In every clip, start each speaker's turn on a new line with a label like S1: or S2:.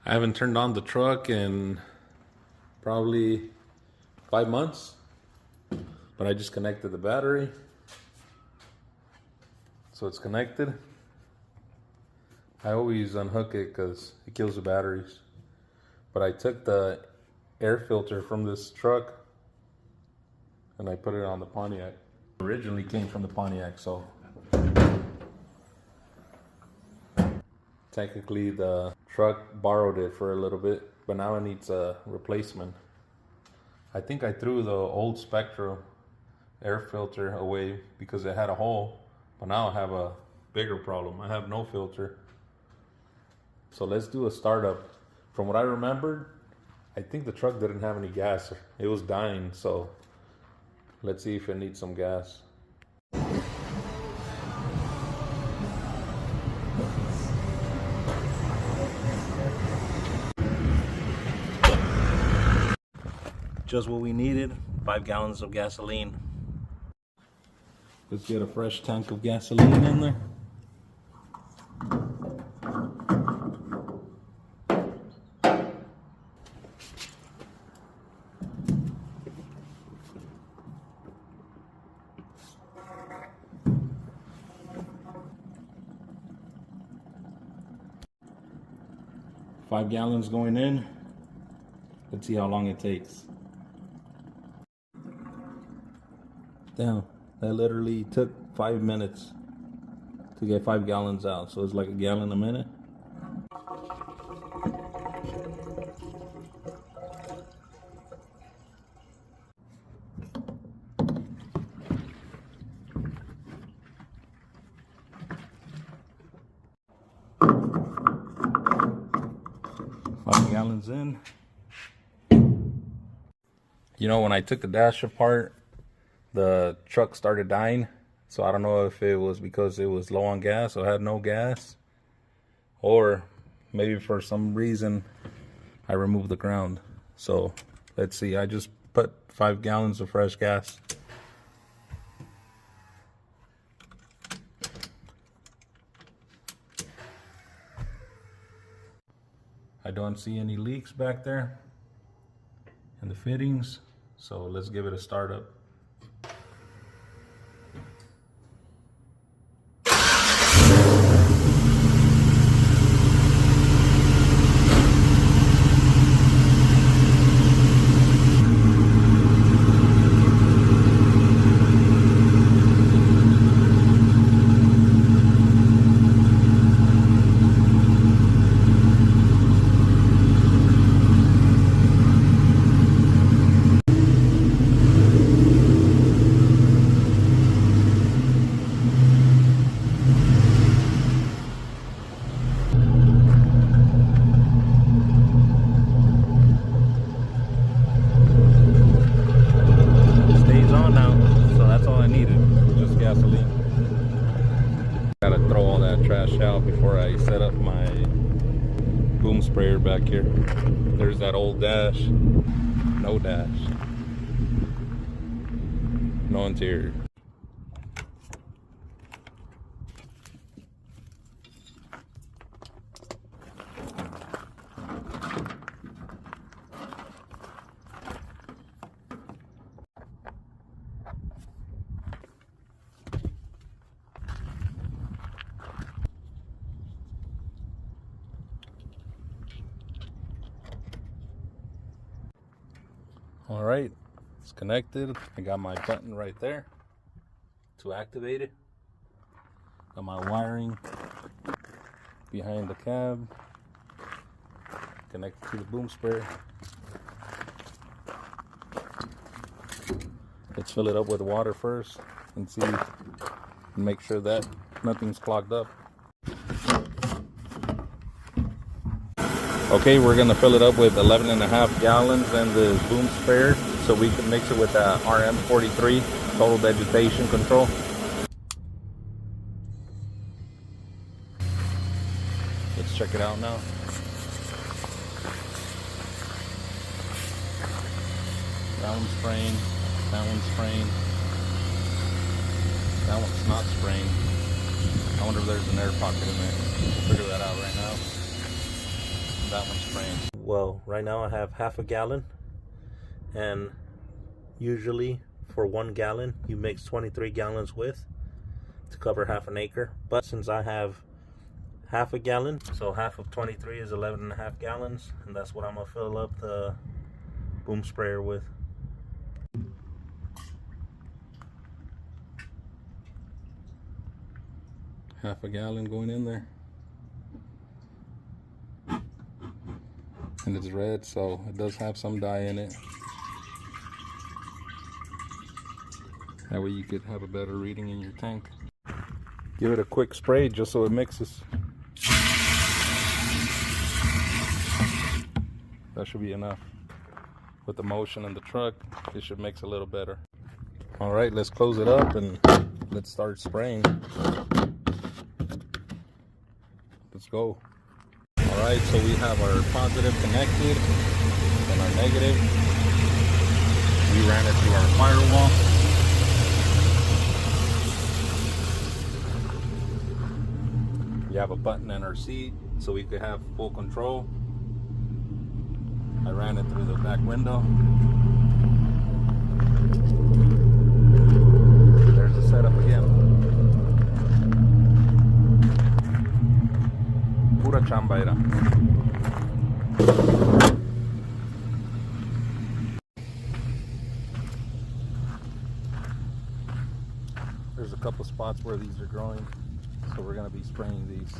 S1: I haven't turned on the truck in probably 5 months, but I just connected the battery. So it's connected. I always unhook it because it kills the batteries. But I took the air filter from this truck and I put it on the Pontiac. It originally came from the Pontiac, so technically the truck borrowed it for a little bit, but now it needs a replacement. I think I threw the old Spectra air filter away because it had a hole, but now I have a bigger problem. I have no filter. So let's do a startup. From what I remembered, I think the truck didn't have any gas. It was dying, so let's see if it needs some gas. Just what we needed, 5 gallons of gasoline. Let's get a fresh tank of gasoline in there. Five gallons going in. Let's see how long it takes. Damn, that literally took 5 minutes to get 5 gallons out. So it's like a gallon a minute. Gallons in. You know, when I took the dash apart, the truck started dying. So I don't know if it was because it was low on gas or had no gas, or maybe for some reason I removed the ground. So let's see, I just put 5 gallons of fresh gas. I don't see any leaks back there in the fittings, so let's give it a startup. Gotta throw all that trash out before I set up my boom sprayer back here. There's that old dash. No dash. No interior. All right, it's connected. I got my button right there to activate it. Got my wiring behind the cab, connected to the boom sprayer. Let's fill it up with water first and see, make sure that nothing's clogged up. Okay, we're gonna fill it up with 11.5 gallons in the boom sprayer so we can mix it with RM43 total vegetation control. Let's check it out now. That one's spraying, that one's spraying, that one's not spraying. I wonder if there's an air pocket in there. We'll figure that out right now. that one's spraying. Well, right now I have half a gallon, and usually for 1 gallon you mix 23 gallons with to cover half an acre. But since I have half a gallon, so half of 23 is 11.5 gallons, and that's what I'm gonna fill up the boom sprayer with. Half a gallon going in there, and it's red, so it does have some dye in it. That way you could have a better reading in your tank. Give it a quick spray just so it mixes. That should be enough. With the motion in the truck, it should mix a little better. All right, let's close it up and let's start spraying. Let's go. All right, so we have our positive connected and our negative. We ran it through our firewall. We have a button in our seat so we could have full control. I ran it through the back window. There's the setup again. Pura chamba era. There's a couple spots where these are growing, so we're going to be spraying these.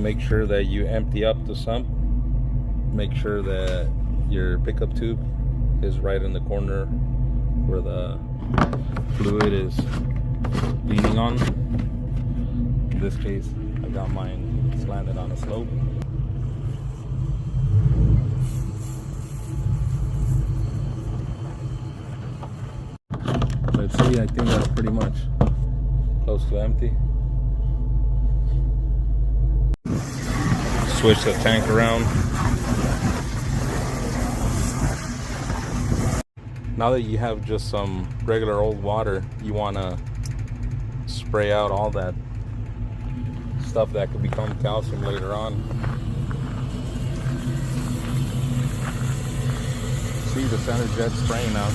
S1: make sure that you empty up the sump make sure that your pickup tube is right in the corner where the fluid is leaning on. In this case, I got mine slanted on a slope. Let's see, I think that's pretty much close to empty. Switch the tank around. Now that you have just some regular old water, you want to spray out all that stuff that could become calcium later on. See the center jet spraying now.